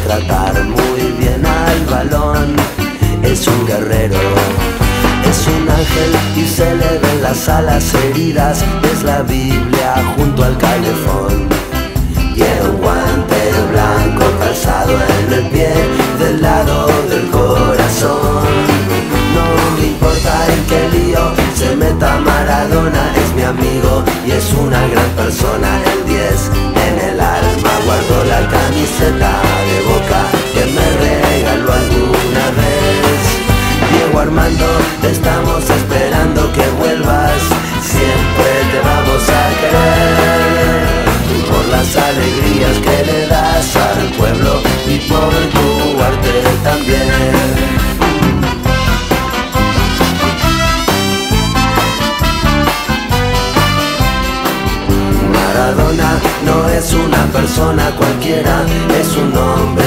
tratar muy bien al balón. Es un guerrero, es un ángel y se le ven las alas heridas. Es la Biblia junto al calefón. Tiene un guante blanco calzado en el pie del lado del corazón. No me importa en qué lío se meta Maradona, es mi amigo y es una gran persona. El 10 en el alma, guardo la camiseta de Boca que me regaló alguna vez. Diego Armando, te estamos esperando que vuelvas, siempre te vamos a querer, por las alegrías que le das al pueblo y por tu arte también. Maradona no es una persona cualquiera, es un hombre